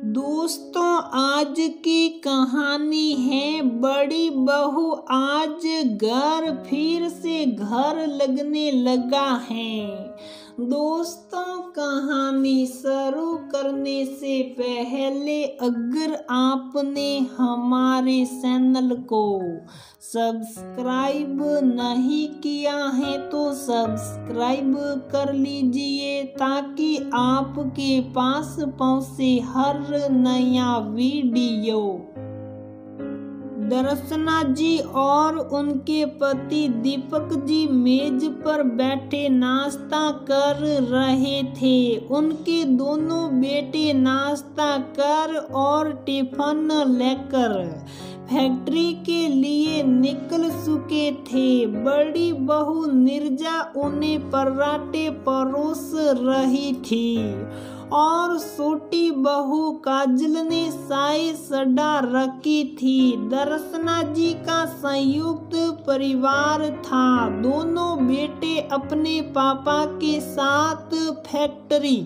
दोस्तों, आज की कहानी है बड़ी बहू आज घर फिर से घर लगने लगा है। दोस्तों, कहानी शुरू करने से पहले अगर आपने हमारे चैनल को सब्सक्राइब नहीं किया है तो सब्सक्राइब कर लीजिए ताकि आपके पास पहुंचे हर नया वीडियो। दर्शना जी और उनके पति दीपक जी मेज पर बैठे नाश्ता कर रहे थे। उनके दोनों बेटे नाश्ता कर और टिफिन लेकर फैक्ट्री के लिए निकल चुके थे। बड़ी बहू नीरजा उन्हें पराठे परोस रही थी और छोटी बहू काजल ने चाय सड़ा रखी थी। दर्शना जी का संयुक्त परिवार था। दोनों बेटे अपने पापा के साथ फैक्ट्री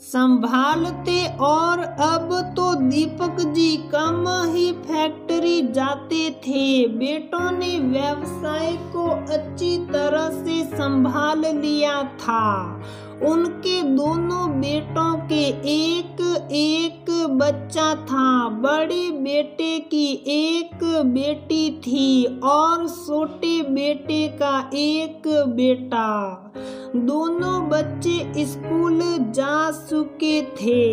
संभालते और अब तो दीपक जी कम ही फैक्ट्री जाते थे। बेटों ने व्यवसाय को अच्छी तरह से संभाल लिया था। उनके दोनों बेटों के एक एक बच्चा था। बड़े बेटे की एक बेटी थी और छोटे बेटे का एक बेटा। दोनों बच्चे स्कूल जा चुके थे।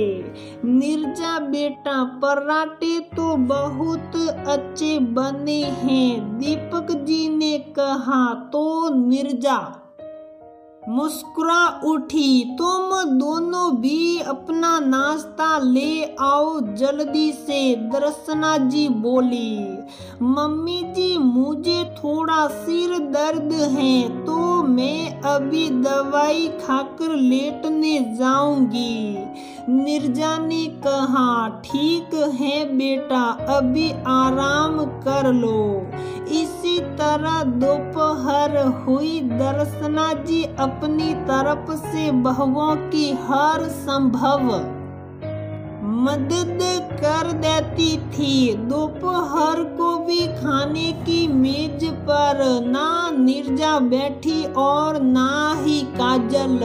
नीरजा बेटा, पराठे तो बहुत अच्छे बने हैं, दीपक जी ने कहा तो नीरजा मुस्कुरा उठी। तुम दोनों भी अपना नाश्ता ले आओ जल्दी से, दर्शना जी बोली। मम्मी जी, मुझे थोड़ा सिर दर्द है तो मैं अभी दवाई खाकर लेटने जाऊंगी, नीरजा ने कहा। ठीक है बेटा, अभी आराम कर लो। इसी तरह दोपहर हुई। दर्शना जी अपनी तरफ से बहुओं की हर संभव मदद कर देती थी। दोपहर को भी खाने की मेज पर ना नीरजा बैठी और ना ही काजल।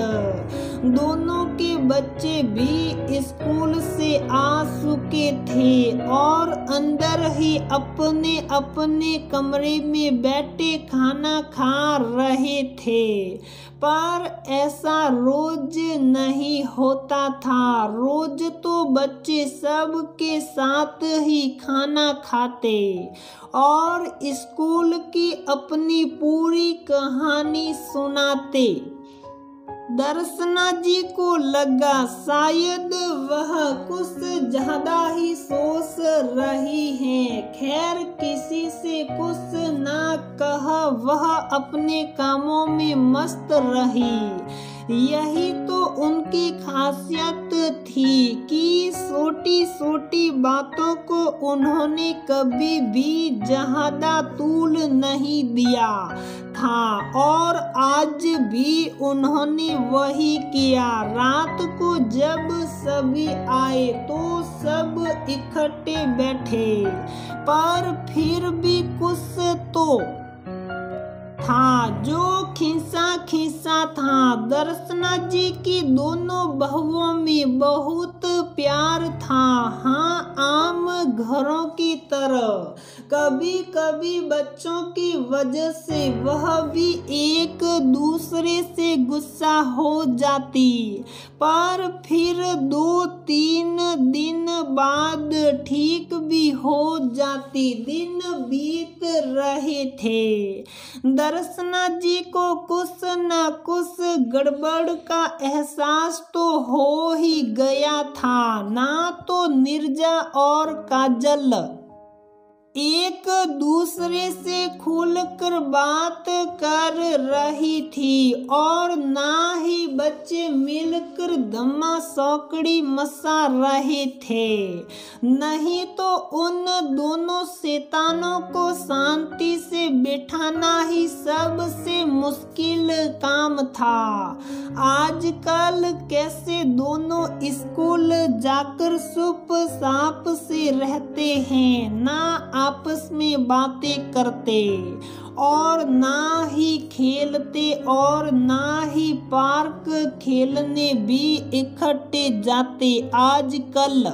दोनों के बच्चे भी स्कूल से आ चुके थे और अंदर ही अपने अपने कमरे में बैठे खाना खा रहे थे। पर ऐसा रोज नहीं होता था। रोज तो बच्चे सब के साथ ही खाना खाते और स्कूल की अपनी पूरी कहानी सुनाते। दर्शना जी को लगा शायद वह कुछ ज्यादा ही सोच रही है। खैर, किसी से कुछ ना कहा, वह अपने कामों में मस्त रही। यही तो उनकी खासियत थी कि छोटी छोटी बातों को उन्होंने कभी भी ज्यादा तूल नहीं दिया था और आज भी उन्होंने वही किया। रात को जब सभी आए तो सब इकट्ठे बैठे, पर फिर भी कुछ तो था जो खिंचा खिंचा था। दर्शना जी की दोनों बहुओं में बहुत प्यार था। हाँ, आम घरों की तरह कभी कभी बच्चों की वजह से वह भी एक दूसरे से गुस्सा हो जाती, पर फिर 2-3 दिन बाद ठीक भी हो जाती। दिन बीत रहे थे। दर्शना जी को कुछ न कुछ गड़बड़ का एहसास तो हो ही गया था। ना तो नीरजा और काजल एक दूसरे से खुलकर बात कर रही थी और ना ही बच्चे मिलकर धम्मा सौकड़ी मचा रहे थे। नहीं तो उन दोनों शैतानों को शांति से बिठाना ही सबसे मुश्किल काम था। आजकल कैसे दोनों स्कूल जाकर चुप साप से रहते हैं, ना आपस में बातें करते और ना ही खेलते और ना ही पार्क खेलने भी इकट्ठे जाते। आजकल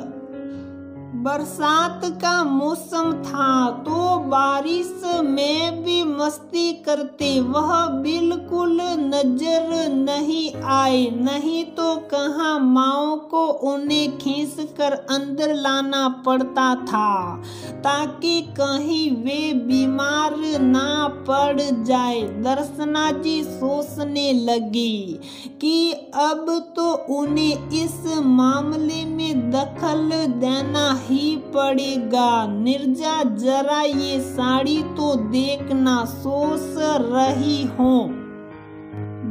बरसात का मौसम था तो बारिश में भी मस्ती करते, वह बिल्कुल नजर नहीं आए। नहीं तो कहाँ माओ को उन्हें खींच कर अंदर लाना पड़ता था ताकि कहीं वे बीमार ना पड़ जाए। दर्शना जी सोचने लगी कि अब तो उन्हें इस मामले में दखल देना ही पड़ेगा। नीरजा जरा ये साड़ी तो देखना, सोच रही हूँ।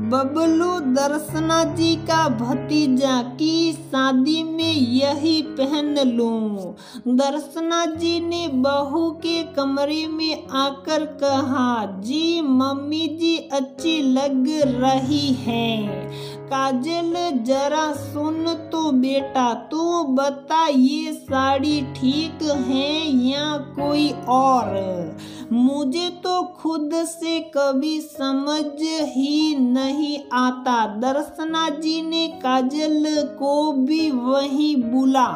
बबलू दर्शना जी का भतीजा की शादी में यही पहन लूं। दर्शना जी ने बहू के कमरे में आकर कहा, जी मम्मी जी अच्छी लग रही हैं। काजल जरा सुन तो बेटा, तू बता ये साड़ी ठीक है या कोई और? मुझे तो खुद से कभी समझ ही नहीं आता। दर्शना जी ने काजल को भी वहीं बुला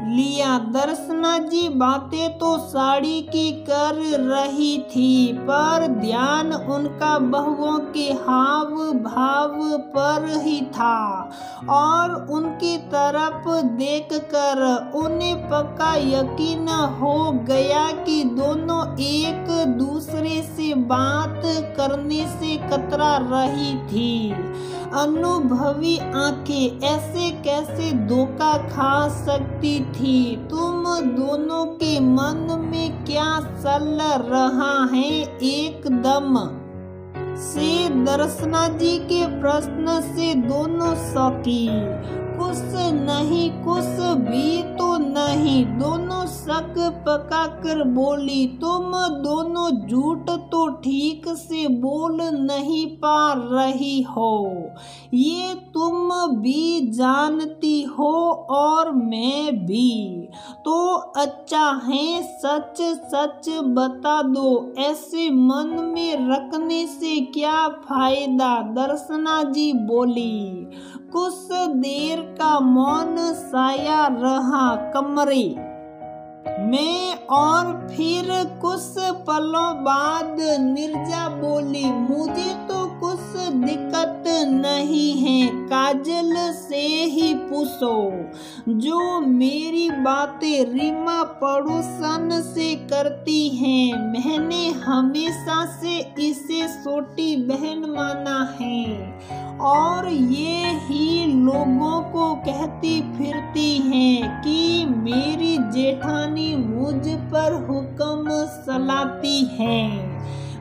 लिया। दर्शना जी बातें तो साड़ी की कर रही थी, पर ध्यान उनका बहुओं के हाव भाव पर ही था और उनकी तरफ देखकर उन्हें पक्का यकीन हो गया कि दोनों एक दूसरे से बात करने से कतरा रही थी। अनुभवी आंखें ऐसे कैसे धोखा खा सकती थी? तुम दोनों के मन में क्या चल रहा है एकदम से? दर्शना जी के प्रश्न से दोनों शौकी। कुछ नहीं, कुछ भी तो नहीं, दोनों शक पका कर बोली। तुम दोनों झूठ तो ठीक से बोल नहीं पा रही हो, ये तुम भी जानती हो और मैं भी। तो अच्छा है, सच सच बता दो, ऐसे मन में रखने से क्या फायदा? दर्शना जी बोली। कुछ देर का मौन साया रहा कमरे में और फिर कुछ पलों बाद नीरजा बोली, मुझे तो कुछ दिक्कत नहीं है, काजल से ही पूछो। जो मेरी बातें रीमा पड़ोसन से करती हैं, मैंने हमेशा से इसे छोटी बहन माना है और ये ही लोगों को कहती फिरती हैं कि मेरी जेठानी मुझ पर हुक्म चलाती है।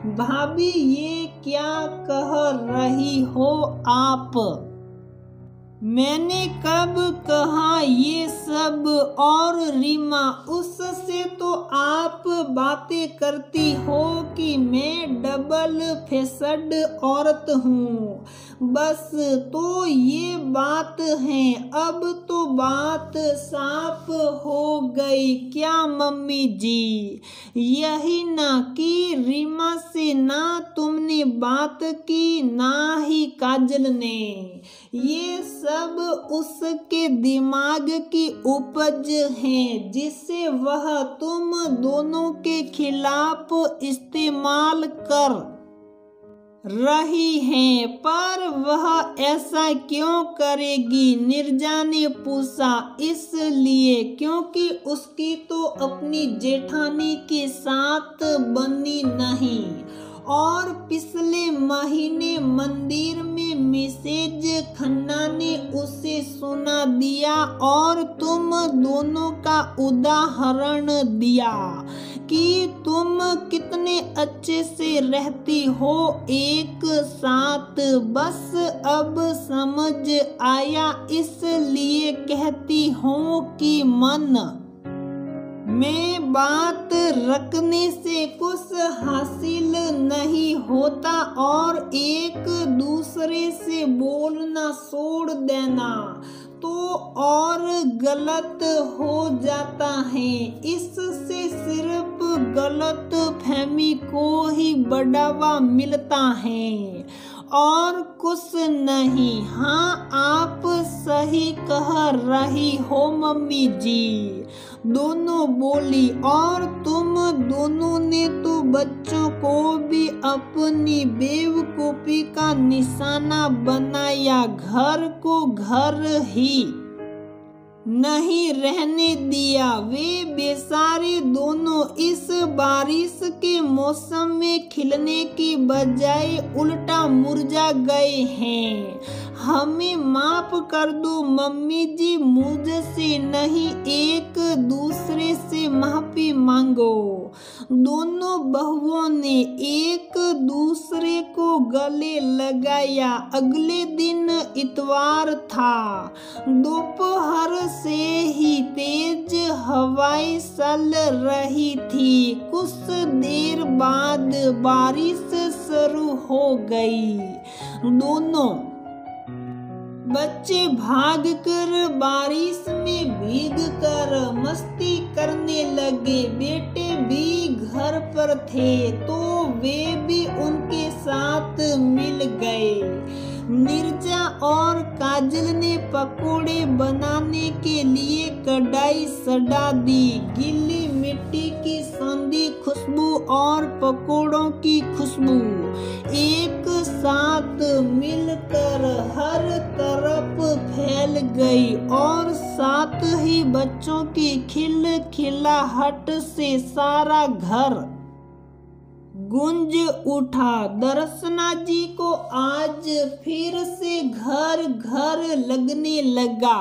भाभी ये क्या कह रही हो आप? मैंने कब कहा ये सब? और रीमा, उससे तो आप बातें करती हो कि मैं डबल फेसड औरत हूँ, बस तो ये बात है। अब तो बात साफ हो गई क्या मम्मी जी? यही ना कि रीमा से ना तुमने बात की ना ही काजल ने। ये सब उसके दिमाग की उपज है जिसे वह तुम दोनों के खिलाफ इस्तेमाल कर रही है। पर वह ऐसा क्यों करेगी? नीरजा ने पूछा। इसलिए क्योंकि उसकी तो अपनी जेठानी के साथ बनी नहीं और पिछले महीने मंदिर में मिसेज खन्ना ने उसे सुना दिया और तुम दोनों का उदाहरण दिया कि तुम कितने अच्छे से रहती हो एक साथ। बस अब समझ आया, इसलिए कहती हूँ कि मन में बात रखने से कुछ हासिल नहीं होता और एक दूसरे से बोलना छोड़ देना तो और गलत हो जाता है। इससे सिर्फ गलत फहमी को ही बढ़ावा मिलता है और कुछ नहीं। हाँ, आप सही कह रही हो मम्मी जी, दोनों बोली। और तुम दोनों ने तो बच्चों को भी अपनी बेवकूफी का निशाना बनाया, घर को घर ही नहीं रहने दिया। वे बेचारे दोनों इस बारिश के मौसम में खिलने की बजाय उल्टा मुरझा गए हैं। हमें माफ कर दो मम्मी जी, मुझसे नहीं, एक दूसरे से माफी मांगो। दोनों बहुओं ने एक दूसरे को गले लगाया। अगले दिन इतवार था। दोपहर से ही तेज हवाएं चल रही थी। कुछ देर बाद बारिश शुरू हो गई। दोनों बच्चे भागकर बारिश में भीगकर मस्ती करने लगे। बेटे भी घर पर थे तो वे भी उनके साथ मिल गए। नीरजा और काजल ने पकोड़े बनाने के लिए कढ़ाई सजा दी। गीली मिट्टी की संधी खुशबू और पकोड़ों की खुशबू एक साथ मिलकर हर तरफ फैल गई और साथ ही बच्चों की खिलखिलाहट से सारा घर गूंज उठा। दर्शना जी को आज फिर से घर घर लगने लगा।